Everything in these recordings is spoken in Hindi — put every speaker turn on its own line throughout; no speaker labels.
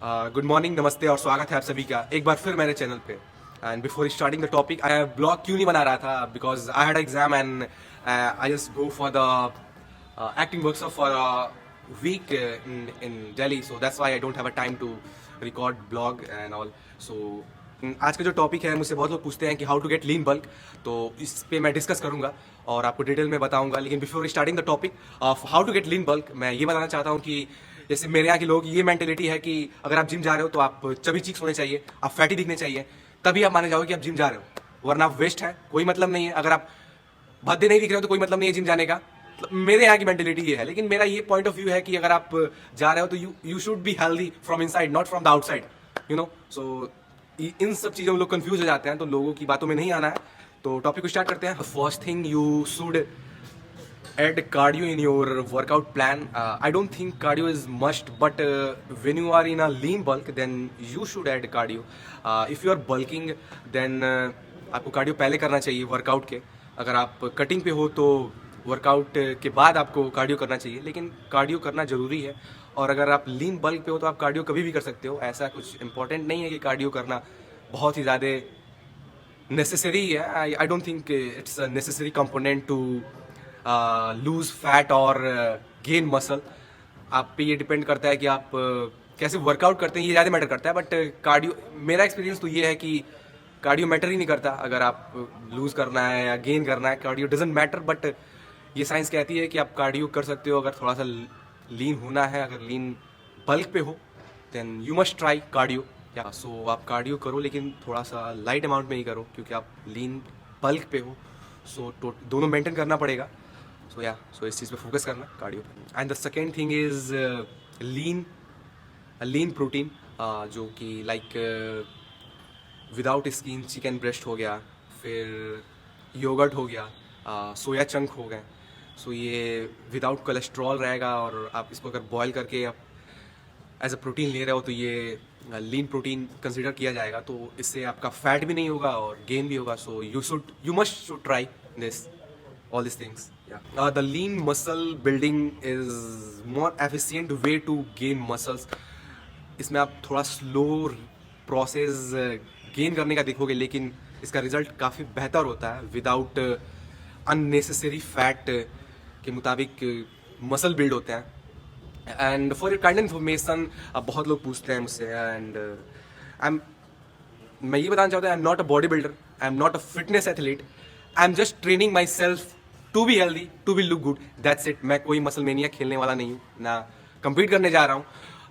गुड मॉर्निंग, नमस्ते और स्वागत है आप सभी का एक बार फिर मेरे चैनल पे। And before starting the topic, I blog क्यों नहीं बना रहा था because I had exam and I just go for the acting workshop for a week in Delhi, so that's why I don't have a time to record blog and all. So आज का जो टॉपिक है, मुझसे बहुत लोग पूछते हैं कि how to get lean bulk, तो इस पे मैं डिस्कस करूंगा और आपको डिटेल में बताऊंगा। लेकिन before starting the topic of how to get lean bulk, मैं ये बताना चाहता हूँ कि जैसे मेरे यहाँ के लोग ये मेंटेलिटी है कि अगर आप जिम जा रहे हो तो आप चबी चीक्स होने चाहिए, आप फैटी दिखने चाहिए, तभी आप माने जाओगे कि आप जिम जा रहे हो, वरना आप वेस्ट है, कोई मतलब नहीं है। अगर आप भद्दे नहीं दिख रहे हो तो कोई मतलब नहीं है जिम जाने का। मेरे यहाँ की मेंटेलिटी ये है, लेकिन मेरा ये पॉइंट ऑफ व्यू है कि अगर आप जा रहे हो तो you should be healthy from inside, not from the outside, you know. So इन सब चीज़ों में लोग कंफ्यूज हो जाते हैं, तो लोगों की बातों में नहीं आना है। तो टॉपिक को स्टार्ट करते हैं। First thing, you should add cardio in your workout plan. I don't think cardio is must, but when you are in a lean bulk, then you should add cardio. If you are bulking, then आपको कार्डियो पहले करना चाहिए वर्कआउट के। अगर आप कटिंग पे हो तो वर्कआउट के बाद आपको कार्डियो करना चाहिए, लेकिन कार्डियो करना ज़रूरी है। और अगर आप लीन बल्क पे हो तो आप कार्डियो कभी भी कर सकते हो, ऐसा कुछ इंपॉर्टेंट नहीं है कि कार्डियो करना बहुत ही ज़्यादा नेसेसरी है। I don't think it's a necessary component to lose fat और गेन मसल। आप पे ये डिपेंड करता है कि आप कैसे वर्कआउट करते हैं, ये ज़्यादा मैटर करता है। बट कार्डियो, मेरा एक्सपीरियंस तो ये है कि कार्डियो मैटर ही नहीं करता। अगर आप लूज करना है या गेन करना है, कार्डियो डजेंट मैटर। बट ये साइंस कहती है कि आप कार्डियो कर सकते हो अगर थोड़ा सा लीन होना है। अगर लीन बल्क पे हो then you must try cardio. या सो आप कार्डियो करो, लेकिन थोड़ा सा लाइट अमाउंट में ही करो, क्योंकि आप लीन बल्क पे हो। सो दोनों मेंटेन करना पड़ेगा। सो इस चीज़ पे फोकस करना, कार्डियो पे। And the second thing is lean protein, जो कि like without skin chicken breast हो गया, फिर योगर्ट हो गया, सोया चंक हो गए। सो ये विदाउट कोलेस्ट्रॉल रहेगा, और आप इसको अगर बॉयल करके आप एज अ प्रोटीन ले रहे हो तो ये लीन प्रोटीन कंसिडर किया जाएगा। तो इससे आपका फैट भी नहीं होगा और गेन भी होगा। So you must should try this all these things. The lean muscle building is more efficient way to gain muscles. इसमें आप थोड़ा स्लो प्रोसेस गेन करने का देखोगे, लेकिन इसका रिजल्ट काफ़ी बेहतर होता है विदाउट अननेसेसरी फैट के मुताबिक मसल बिल्ड होते हैं। And for your kind information, बहुत लोग पूछते हैं मुझसे, एंड मैं ये बताना चाहता हूँ, I am not a body builder, I am not a fitness athlete, I am just training myself to be healthy, to be look good, that's it. मैं कोई मसल मेनिया खेलने वाला नहीं हूँ, ना कम्पीट करने जा रहा हूँ।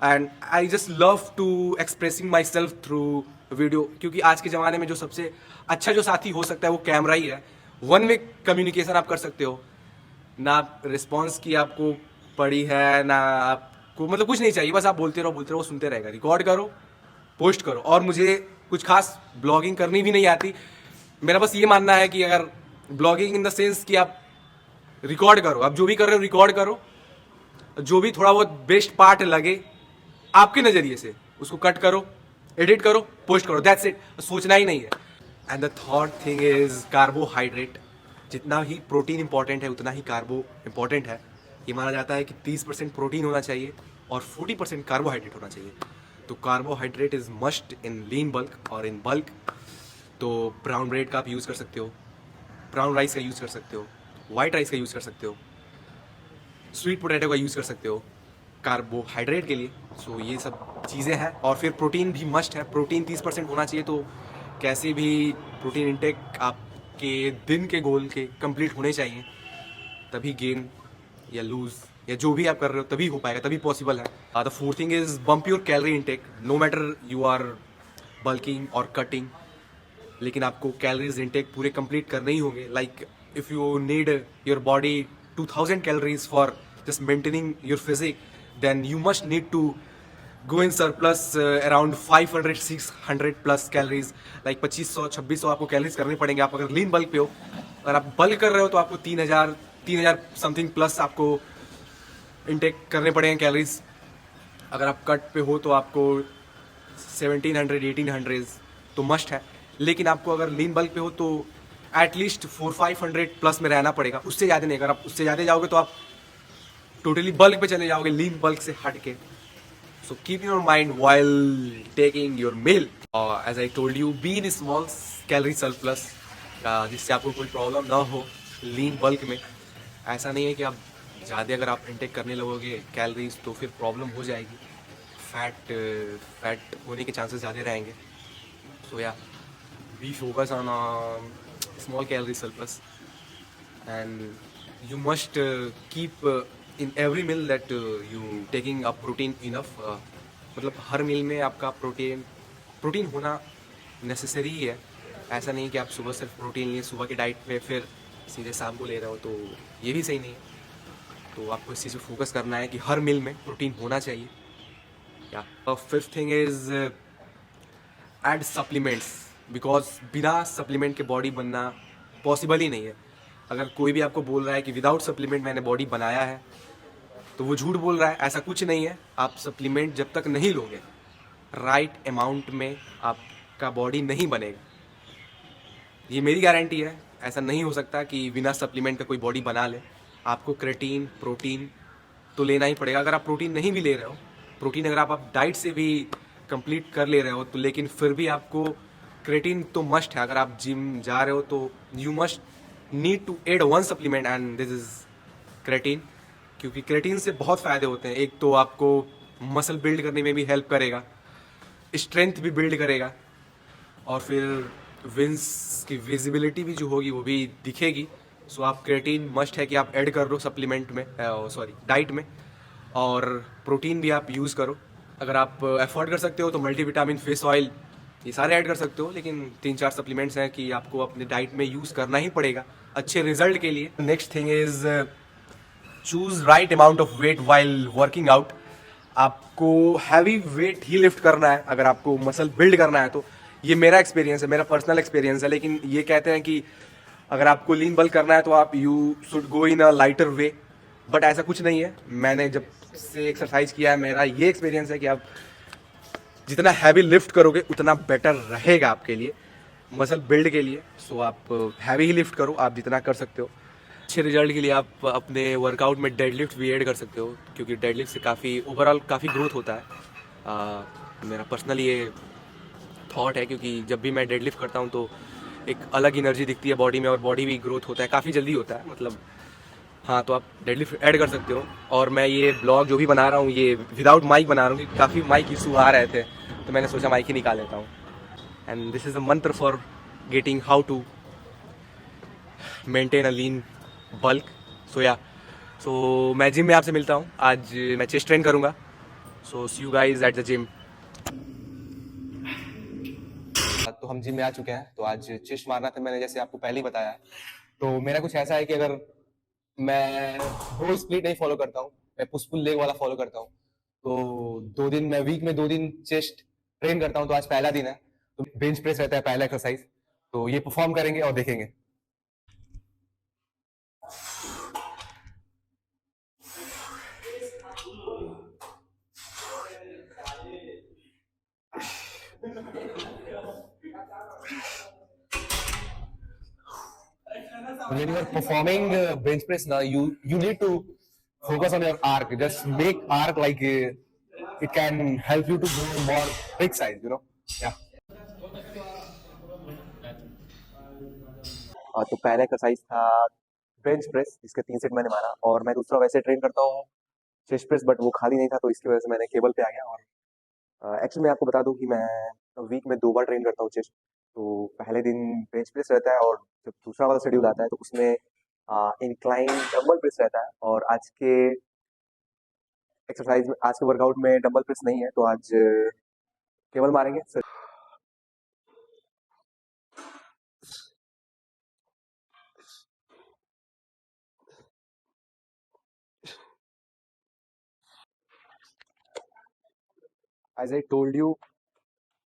And I just love to expressing myself through video, क्योंकि आज के ज़माने में जो सबसे अच्छा जो साथी हो सकता है वो कैमरा ही है। वन वे कम्युनिकेशन आप कर सकते हो, ना रिस्पॉन्स की आपको पड़ी है, ना आपको मतलब कुछ नहीं चाहिए, बस आप बोलते रहो, सुनते रहेगा। रिकॉर्ड करो, पोस्ट करो। और मुझे कुछ खास ब्लॉगिंग करनी भी नहीं आती। मेरा बस ये मानना है कि अगर ब्लॉगिंग इन द सेंस कि आप रिकॉर्ड करो, आप जो भी कर रहे हो रिकॉर्ड करो, जो भी थोड़ा बहुत बेस्ट पार्ट लगे आपके नजरिए से उसको कट करो, एडिट करो, पोस्ट करो, दैट्स इट। सोचना ही नहीं है। And the third thing is carbohydrate. जितना ही प्रोटीन इंपॉर्टेंट है उतना ही कार्बो इंपॉर्टेंट है। ये माना जाता है कि 30% प्रोटीन होना चाहिए और 40% कार्बोहाइड्रेट होना चाहिए। तो carbohydrate is must in lean bulk और इन बल्क। तो ब्राउन ब्रेड का आप यूज़ कर सकते हो, ब्राउन राइस का यूज़ कर सकते हो, वाइट राइस का यूज़ कर सकते हो, स्वीट पोटैटो का यूज़ कर सकते हो कार्बोहाइड्रेट के लिए। सो ये सब चीज़ें हैं। और फिर प्रोटीन भी मस्ट है, प्रोटीन 30% होना चाहिए। तो कैसे भी प्रोटीन इंटेक आपके दिन के गोल के कंप्लीट होने चाहिए, तभी गेन या लूज या जो भी आप कर रहे हो तभी हो पाएगा, तभी पॉसिबल है। The fourth thing is bump your calorie intake, no matter you are bulking और कटिंग, लेकिन आपको कैलोरीज इंटेक पूरे कंप्लीट करने ही होंगे। Like if you need your body 2000 calories for just maintaining your physique, then you must need to go in surplus around 500-600 plus calories. Like 2500-2600 आपको कैलोरीज करने पड़ेंगे आप अगर लीन बल्क पे हो। अगर आप बल्क कर रहे हो तो आपको 3000 समथिंग प्लस आपको इंटेक करने पड़ेंगे कैलोरीज। अगर आप कट पे हो तो आपको 1700-1800 तो मस्ट है। लेकिन आपको अगर लीन बल्क पे हो तो एटलीस्ट 400-500 प्लस में रहना पड़ेगा, उससे ज़्यादा नहीं। अगर आप उससे ज़्यादा जाओगे तो आप टोटली बल्क पे चले जाओगे, लीन बल्क से हट के। So keep in your mind while taking your meal. As I told you, be in small calorie surplus, जिससे आपको कोई प्रॉब्लम ना हो लीन बल्क में. ऐसा नहीं है कि आप ज़्यादा अगर आप इंटेक करने लगोगे कैलोरीज तो फिर प्रॉब्लम हो जाएगी. फैट फैट होने के चांसेस ज़्यादा रहेंगे. सो या B focus on small calorie surplus, and you must keep in every meal that you taking a protein enough. मतलब हर मील में आपका प्रोटीन प्रोटीन होना नेसेसरी ही है. ऐसा नहीं कि आप सुबह सिर्फ प्रोटीन लिए सुबह की डाइट पे फिर सीधे शाम को ले रहे हो, तो ये भी सही नहीं है. तो आपको इस चीज़ पे फोकस करना है कि हर मील में प्रोटीन होना चाहिए. या fifth thing is add supplements, because बिना सप्लीमेंट के बॉडी बनना पॉसिबल ही नहीं है. अगर कोई भी आपको बोल रहा है कि विदाउट सप्लीमेंट मैंने बॉडी बनाया है, तो वो झूठ बोल रहा है. ऐसा कुछ नहीं है. आप सप्लीमेंट जब तक नहीं लोगे राइट अमाउंट में आपका बॉडी नहीं बनेगा. ये मेरी गारंटी है. ऐसा नहीं हो सकता कि बिना सप्लीमेंट का कोई बॉडी बना ले. आपको क्रेटीन प्रोटीन तो लेना ही पड़ेगा. अगर आप प्रोटीन नहीं भी ले रहे हो, प्रोटीन अगर आप डाइट से भी कंप्लीट कर ले रहे हो, तो लेकिन फिर भी आपको क्रेटीन तो मस्ट है. अगर आप जिम जा रहे हो तो you must need to add one supplement, and this is creatine. क्योंकि क्रेटीन से बहुत फ़ायदे होते हैं. एक तो आपको मसल बिल्ड करने में भी हेल्प करेगा, स्ट्रेंथ भी बिल्ड करेगा, और फिर विंस की विजिबिलिटी भी जो होगी वो भी दिखेगी. सो आप क्रेटीन मस्ट है कि आप ऐड कर लो सप्लीमेंट में, सॉरी डाइट में. और प्रोटीन भी आप यूज़ करो. अगर आप अफोर्ड कर सकते हो तो मल्टीविटामिन, फिश ऑयल, ये सारे ऐड कर सकते हो. लेकिन 3-4 सप्लीमेंट्स हैं कि आपको अपने डाइट में यूज़ करना ही पड़ेगा अच्छे रिजल्ट के लिए. Next thing is choose right amount of weight while working out. आपको हैवी वेट ही लिफ्ट करना है अगर आपको मसल बिल्ड करना है तो. ये मेरा एक्सपीरियंस है, मेरा पर्सनल एक्सपीरियंस है. लेकिन ये कहते हैं कि अगर आपको लीन बल्क करना है तो आप you should go in a lighter way. But ऐसा कुछ नहीं है. मैंने जब से एक्सरसाइज किया है, मेरा ये एक्सपीरियंस है कि आप जितना हैवी लिफ्ट करोगे उतना बेटर रहेगा आपके लिए, मसल बिल्ड के लिए. सो आप हैवी ही लिफ्ट करो आप जितना कर सकते हो. अच्छे रिजल्ट के लिए आप अपने वर्कआउट में डेडलिफ्ट भी ऐड कर सकते हो, क्योंकि डेडलिफ्ट से काफ़ी ओवरऑल काफ़ी ग्रोथ होता है. मेरा पर्सनल ये थॉट है, क्योंकि जब भी मैं डेडलिफ्ट करता हूँ तो एक अलग एनर्जी दिखती है बॉडी में, और बॉडी भी ग्रोथ होता है काफ़ी जल्दी होता है. मतलब हाँ, तो आप डेडलिफ्ट ऐड कर सकते हो. और मैं ये ब्लॉग जो भी बना रहा हूँ ये विदाउट माइक बना रहा हूँ, क्योंकि काफ़ी माइक इशू आ रहे थे, तो मैंने सोचा माइक ही निकाल लेता हूँ. एंड दिस इज़ अ मंत्र for getting how to maintain a lean bulk. So yeah so मैं जिम में आपसे मिलता हूँ. आज मैं चेस्ट ट्रेन करूँगा. So see you guys at the gym. तो हम जिम में आ चुके हैं. तो आज चेस्ट मारना था मैंने, जैसे आपको पहले ही बताया. तो मेरा कुछ ऐसा है कि अगर मैं वो स्प्लिट नहीं फॉलो करता हूँ, मैं पुश पुल लेग वाला फॉलो करता हूँ. तो 2 दिन मैं वीक में 2 दिन चेस्ट ट्रेन करता हूँ. तो आज पहला दिन है, तो बेंच प्रेस रहता है पहला एक्सरसाइज. तो ये परफॉर्म करेंगे और देखेंगे. When you are performing bench press now, you need to focus on your arc. Just make arc like it can help you to grow more big size. Yeah. तो पहला एक्सरसाइज था बेंच प्रेस, जिसके 3 सेट मैंने मारा. और मैं दूसरा वैसे ट्रेन करता हूँ चेस्ट प्रेस, बट वो खाली नहीं था, तो इसकी वजह से मैंने केबल पे आ गया. और एक्चुअली मैं आपको बता दूं कि मैं वीक में 2 बार ट्रेन करता हूँ चेस्ट. तो पहले दिन बेंच प्रेस रहता है, और जब दूसरा वाला शेड्यूल आता है तो उसमें इंक्लाइन डंबल प्रेस रहता है. और आज के एक्सरसाइज में, आज के वर्कआउट में डंबल प्रेस नहीं है, तो आज केबल मारेंगे. As I told you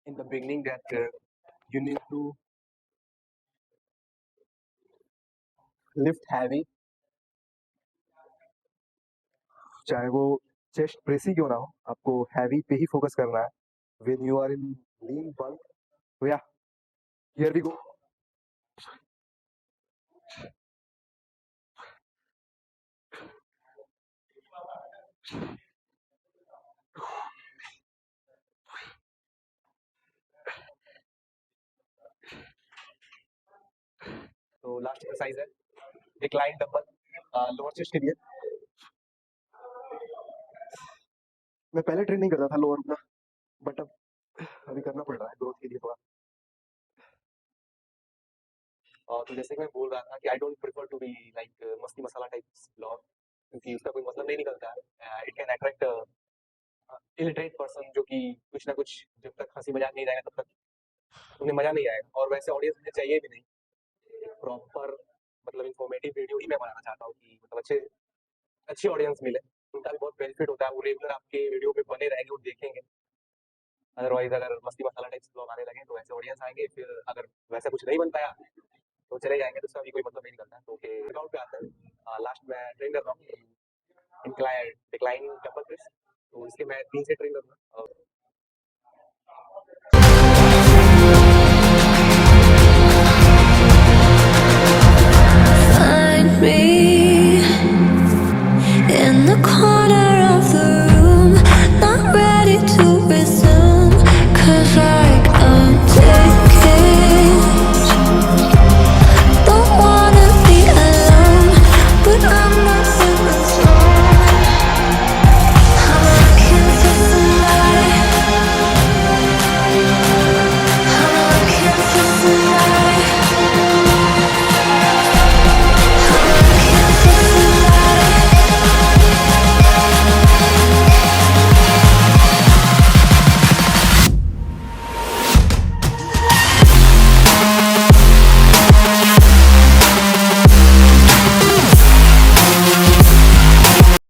in the beginning that you need to lift heavy, चाहे वो चेस्ट प्रेस ही क्यों ना हो, आपको हैवी पे ही फोकस करना है when you are in lean bulk. So yeah, here we go. Last exercise है डिक्लाइन डंबल लोअर चेस्ट के लिए। मैं पहले ट्रेन नहीं करता था लोअर अपना, बट अब अभी करना पड़ रहा है ग्रोथ के लिए थोड़ा। तो जैसे कि मैं बोल रहा था कि I don't prefer to be like masti masala type blog, क्योंकि उसका कोई मतलब नहीं निकलता है। It can attract illiterate person, जो कि कुछ ना कुछ, जब तक हंसी मजाक नहीं रहेगा तब तक उन्हें मजा नहीं आएगा, और वैसे ऑडियंस मुझे चाहिए भी नहीं। प्रॉपर मतलब इन्फॉर्मेटिव वीडियो ही मैं बनाना चाहता हूँ कि मतलब अच्छी ऑडियंस मिले, उनका भी बहुत बेनिफिट होता है, वो रेगुलर आपके वीडियो पे बने रहेंगे, वो देखेंगे। अदरवाइज अगर मस्ती मसाला टाइप ब्लॉग आने लगे तो ऐसे ऑडियंस आएंगे, फिर अगर वैसा कुछ नहीं बन पाया तो चले जाएंगे, तो उसका भी कोई मतलब नहीं निकलता है। तो वर्कआउट पे आते हैं। लास्ट में ट्रेन कर रहा हूँ इंक्लाइन डिक्लाइन डंबल प्रेस, तो इसके मैं 3 से ट्रेन करूँगा।